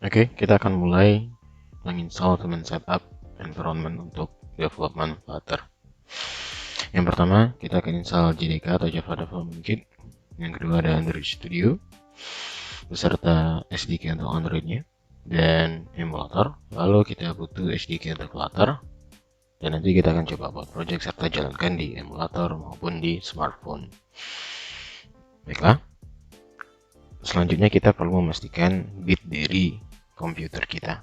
Oke, kita akan mulai menginstall dan setup environment untuk development Flutter. Yang pertama, kita akan install JDK atau Java Development Kit. Yang kedua ada Android Studio beserta SDK untuk Android-nya dan emulator. Lalu kita butuh SDK untuk Flutter. Dan nanti kita akan coba buat project serta jalankan di emulator maupun di smartphone. Baiklah. Selanjutnya kita perlu memastikan bit dari komputer kita.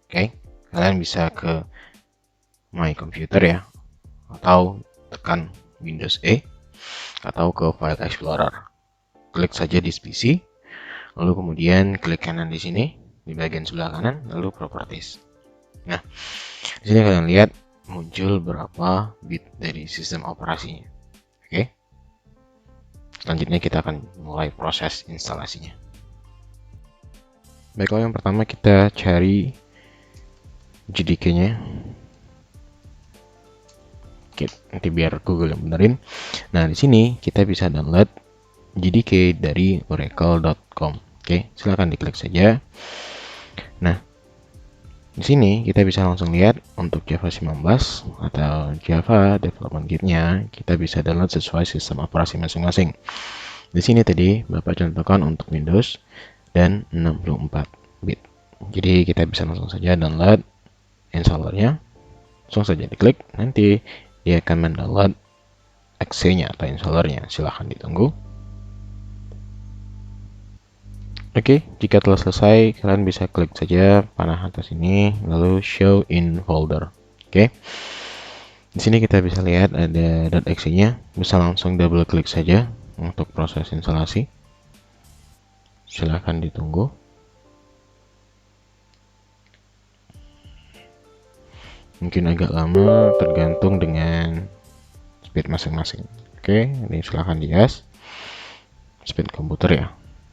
Oke, kalian bisa ke My Computer ya, atau tekan Windows E, atau ke File Explorer. Klik saja di PC, lalu kemudian klik kanan di sini, di bagian sebelah kanan, lalu Properties. Nah, di sini kalian lihat muncul berapa bit dari sistem operasinya. Oke. Selanjutnya kita akan mulai proses instalasinya. Baiklah, yang pertama kita cari JDK-nya. Oke, nanti biar Google yang benerin. Nah, di sini kita bisa download JDK dari oracle.com. Oke, silahkan diklik saja. Nah, di sini kita bisa langsung lihat untuk Java 19 atau Java Development Kit-nya kita bisa download sesuai sistem operasi masing-masing. Di sini tadi Bapak contohkan untuk Windows dan 64 bit. Jadi kita bisa langsung saja download installernya. Langsung saja diklik, nanti dia akan mendownload exe-nya atau installernya. Silahkan ditunggu. Oke, jika telah selesai, kalian bisa klik saja panah atas ini, lalu show in folder. Oke, di sini kita bisa lihat ada .exe-nya, bisa langsung double klik saja untuk proses instalasi. Silahkan ditunggu. Mungkin agak lama, tergantung dengan speed masing-masing. Oke, ini silahkan dias speed komputer ya.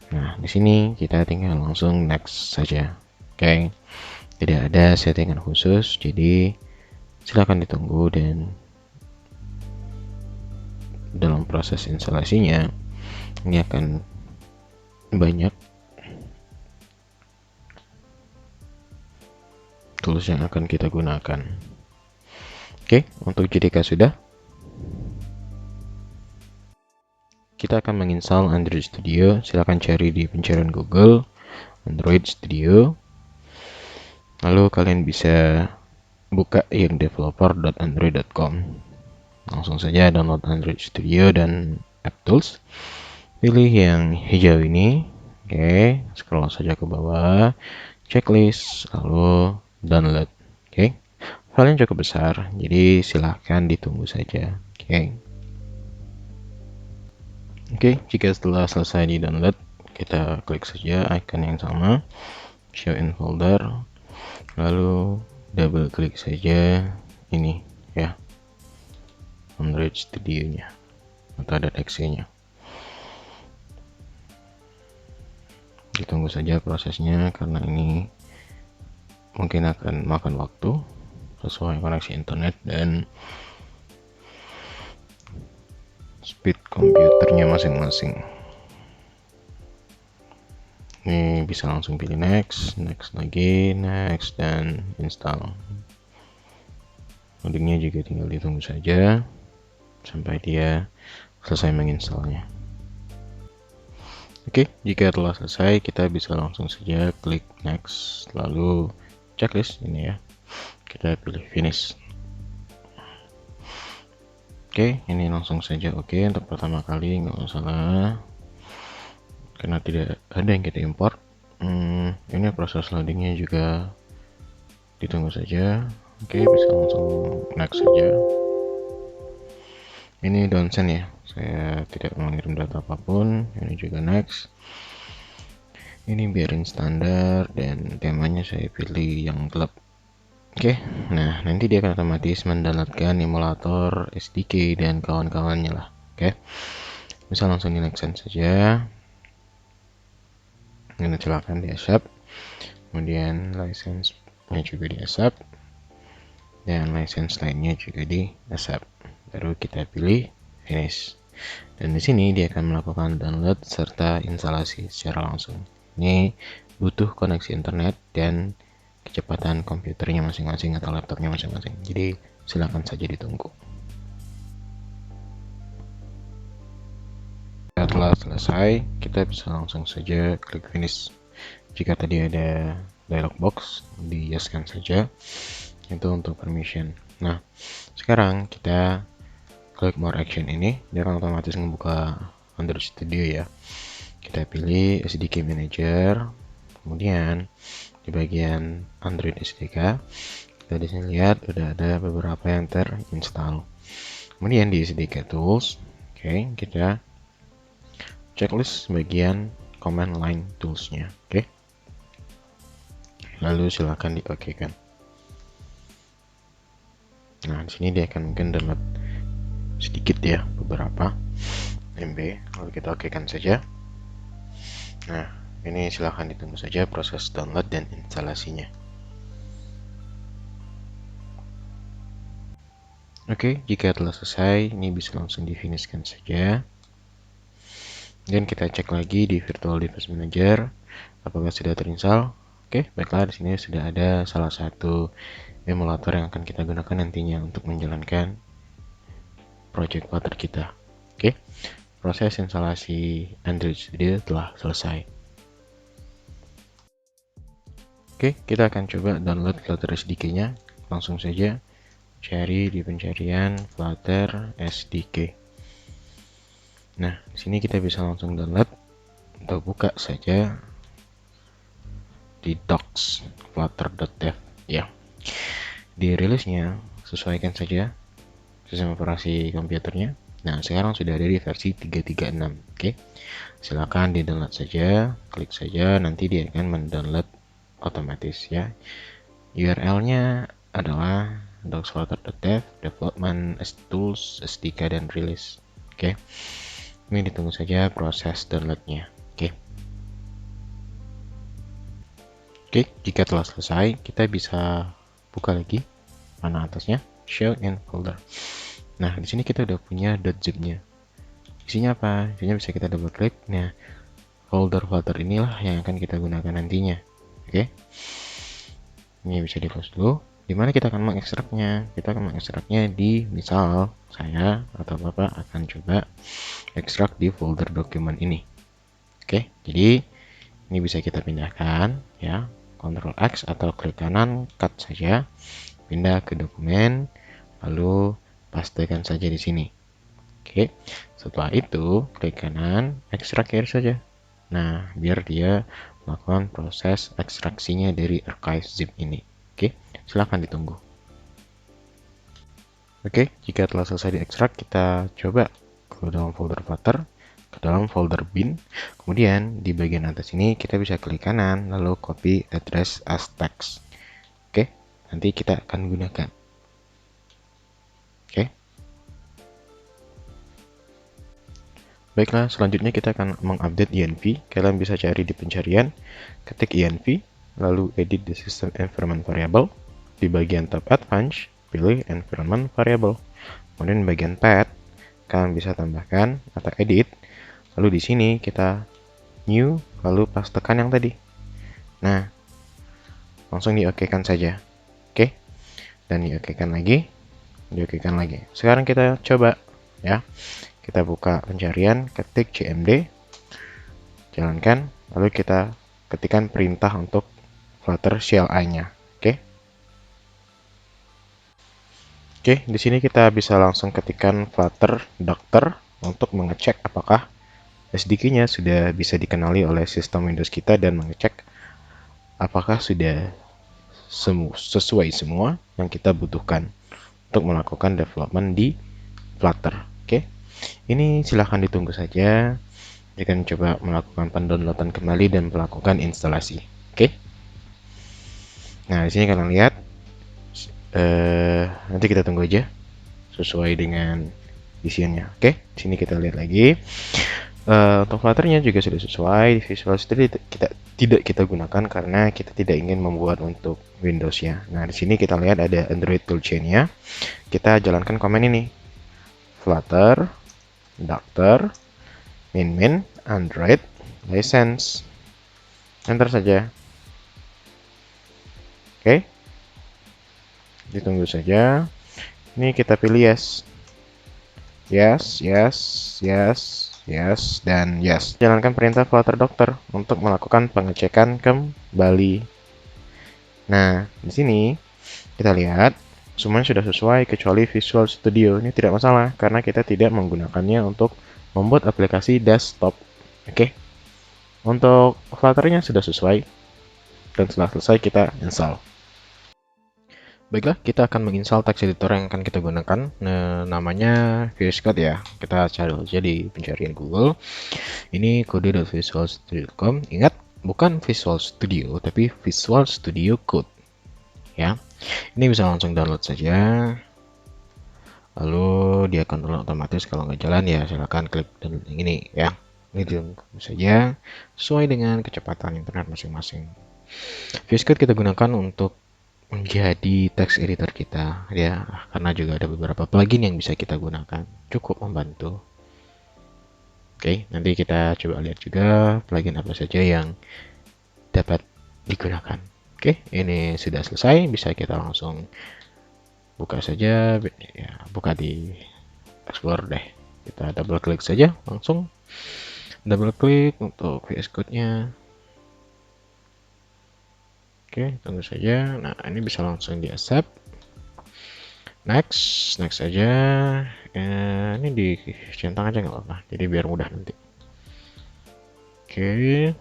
Nah, di sini kita tinggal langsung next saja. Oke, tidak ada settingan khusus, jadi silakan ditunggu dan dalam proses instalasinya ini akan banyak tools yang akan kita gunakan. Oke, untuk JDK sudah. Kita akan menginstal Android Studio. Silakan cari di pencarian Google Android Studio. Lalu kalian bisa buka yang developer.android.com. Langsung saja download Android Studio dan AppTools. Pilih yang hijau ini. Oke, scroll saja ke bawah. Checklist, lalu download. Oke, filenya cukup besar, jadi silahkan ditunggu saja. Oke, jika setelah selesai di download, kita klik saja icon yang sama, show in folder, lalu double klik saja ini ya, Android Studio-nya atau .exe-nya. Ditunggu saja prosesnya karena ini mungkin akan makan waktu sesuai koneksi internet dan speed komputernya masing-masing. Ini bisa langsung pilih next, next lagi, next, dan install. Loadingnya juga tinggal ditunggu saja sampai dia selesai menginstalnya. Oke, jika telah selesai kita bisa langsung saja klik next, lalu checklist ini ya, kita pilih finish. Oke, ini langsung saja oke untuk pertama kali, nggak masalah karena tidak ada yang kita import. Ini proses loadingnya juga ditunggu saja. Oke, bisa langsung next saja. Ini downsend ya, saya tidak mengirim data apapun. Ini juga next. Ini biarin standar dan temanya saya pilih yang gelap. Oke, nah nanti dia akan otomatis mendownloadkan emulator, SDK dan kawan-kawannya lah. Oke, bisa langsung di next saja. Ini silakan di accept, kemudian license-nya juga di accept, dan license lainnya juga di accept. Baru kita pilih finish. Dan di sini dia akan melakukan download serta instalasi secara langsung. Ini butuh koneksi internet dan kecepatan komputernya masing-masing atau laptopnya masing-masing. Jadi silakan saja ditunggu. Setelah selesai, kita bisa langsung saja klik finish. Jika tadi ada dialog box, di yes-kan saja. Itu untuk permission. Nah, sekarang kita klik more action ini, dia akan otomatis membuka Android Studio ya. Kita pilih SDK Manager, kemudian di bagian Android SDK, kita di sini lihat udah ada beberapa yang terinstall. Kemudian di SDK Tools, oke, kita checklist bagian command line toolsnya, oke. Lalu silakan di-oke-kan. Nah, di sini dia akan mungkin download sedikit ya, beberapa MB, lalu kita oke-kan saja. Nah, ini silahkan ditunggu saja proses download dan instalasinya. Oke, jika telah selesai, ini bisa langsung di-finishkan saja. Dan kita cek lagi di Virtual Device Manager, apakah sudah terinstall. Oke, baiklah, di sini sudah ada salah satu emulator yang akan kita gunakan nantinya untuk menjalankan project Flutter kita. Oke, proses instalasi Android Studio telah selesai. Oke, kita akan coba download Flutter SDK-nya. Langsung saja cari di pencarian Flutter SDK. Nah, di sini kita bisa langsung download atau buka saja di docs flutter.dev ya. Di rilisnya sesuaikan saja sistem operasi komputernya. Nah, sekarang sudah ada di versi 3.3.6. Oke. Silakan di-download saja, klik saja, nanti dia akan mendownload otomatis ya. URL-nya adalah docs.flutter.dev, development tools, SDK dan release. Oke. Ini ditunggu saja proses downloadnya. Oke, jika telah selesai, kita bisa buka lagi mana atasnya, show in folder. Nah, di sini kita udah punya .zip-nya. Isinya apa? Isinya bisa kita double klik. Nah, folder inilah yang akan kita gunakan nantinya. Oke. Ini bisa di close dulu. Dimana kita akan mengekstraknya? Kita akan mengekstraknya di, misal saya atau Bapak akan coba ekstrak di folder dokumen ini. Oke, jadi ini bisa kita pindahkan ya. Ctrl X atau klik kanan, cut saja, pindah ke dokumen, lalu pastekan saja di sini. Oke, setelah itu klik kanan, ekstrak here saja. Nah, biar dia melakukan proses ekstraksinya dari archive zip ini. Oke, silahkan ditunggu. Oke, jika telah selesai diekstrak, kita coba ke dalam folder Flutter, ke dalam folder bin. Kemudian di bagian atas ini kita bisa klik kanan, lalu copy address as text. Oke, nanti kita akan gunakan. Oke. Baiklah, selanjutnya kita akan mengupdate env. Kalian bisa cari di pencarian, ketik env, lalu edit the system environment variable. Di bagian tab advanced, pilih environment variable. Kemudian di bagian path, kalian bisa tambahkan atau edit. Lalu di sini kita new, lalu pastekan yang tadi. Nah, langsung di-oke-kan saja. Oke. Dan di-oke-kan lagi. Di-oke-kan lagi. Sekarang kita coba ya. Kita buka pencarian, ketik cmd, jalankan, lalu kita ketikkan perintah untuk Flutter CLI-nya. Oke. Oke, di sini kita bisa langsung ketikkan Flutter doctor untuk mengecek apakah SDK-nya sudah bisa dikenali oleh sistem Windows kita dan mengecek apakah sudah sesuai semua yang kita butuhkan untuk melakukan development di Flutter. Oke, ini silahkan ditunggu saja. Jika coba melakukan pendownloadan kembali dan melakukan instalasi. Oke. Nah, di sini kalian lihat. Nanti kita tunggu aja sesuai dengan isiannya. Oke, di sini kita lihat lagi. Untuk Flutter-nya juga sudah sesuai. Visual Studio tidak kita gunakan karena kita tidak ingin membuat untuk Windows-nya. Nah, di sini kita lihat ada Android toolchain-nya. Kita jalankan komen ini. Flutter doctor min Android license. enter saja. Oke, ditunggu saja. Ini kita pilih yes. Yes, yes, yes, yes, dan yes. Jalankan perintah Flutter Doctor untuk melakukan pengecekan kembali. Nah, di sini kita lihat semuanya sudah sesuai kecuali Visual Studio. Ini tidak masalah karena kita tidak menggunakannya untuk membuat aplikasi desktop. Oke. Untuk Flutter-nya sudah sesuai dan setelah selesai kita install. Baiklah, kita akan menginstal text editor yang akan kita gunakan. Nah, namanya VS Code ya. Kita cari aja di pencarian Google. Ini kode.visualstudio.com. Ingat, bukan Visual Studio, tapi Visual Studio Code. Ya, ini bisa langsung download saja. Lalu dia akan download otomatis. Kalau nggak jalan ya silahkan klik download yang ini ya. Ini download saja sesuai dengan kecepatan internet masing-masing. VS Code kita gunakan untuk menjadi text editor kita ya, karena juga ada beberapa plugin yang bisa kita gunakan, cukup membantu. Oke, nanti kita coba lihat juga plugin apa saja yang dapat digunakan. Oke, ini sudah selesai, bisa kita langsung buka saja ya, buka di Explorer deh. Kita double klik saja, langsung double klik untuk VS Code-nya. Oke, tunggu saja. Nah, ini bisa langsung di accept. Next aja. Ini dicentang aja nggak apa-apa. Jadi biar mudah nanti. Oke.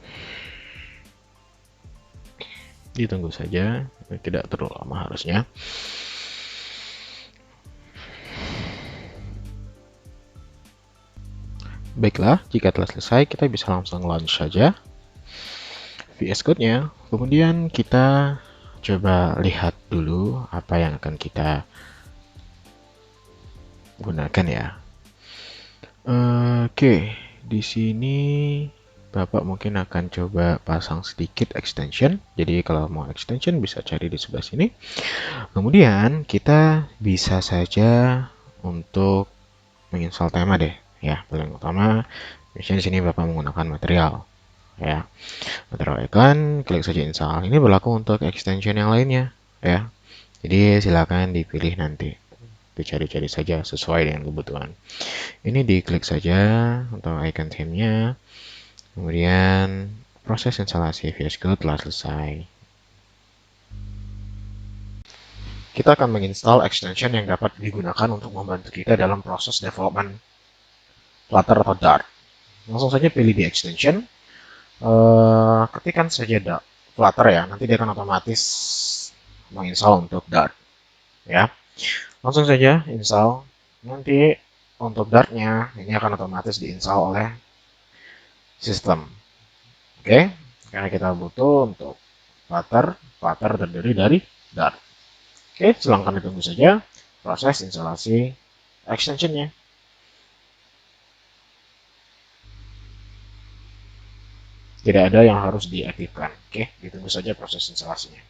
Ditunggu saja. Tidak terlalu lama harusnya. Baiklah, jika telah selesai, kita bisa langsung launch saja VS Code-nya. Kemudian kita coba lihat dulu apa yang akan kita gunakan ya. Oke, di sini Bapak mungkin akan coba pasang sedikit extension. Jadi kalau mau extension bisa cari di sebelah sini. Kemudian kita bisa saja untuk menginstal tema deh. Ya, paling utama misalnya di sini Bapak menggunakan material. Ya, material icon, klik saja install. Ini berlaku untuk extension yang lainnya. Ya, jadi silakan dipilih nanti. Dicari-cari saja sesuai dengan kebutuhan. Ini diklik saja untuk icon theme-nya. Kemudian proses instalasi VS Code telah selesai. Kita akan menginstal extension yang dapat digunakan untuk membantu kita dalam proses development Flutter atau Dart. Langsung saja pilih di extension. Ketikkan saja Flutter ya, nanti dia akan otomatis menginstal untuk Dart. Ya, langsung saja install. Nanti untuk Dart-nya ini akan otomatis diinstal oleh sistem. Oke, karena kita butuh untuk Flutter terdiri dari Dart. Oke, silahkan ditunggu saja proses instalasi extensionnya. Tidak ada yang harus diaktifkan. Oke, ditunggu saja proses instalasinya.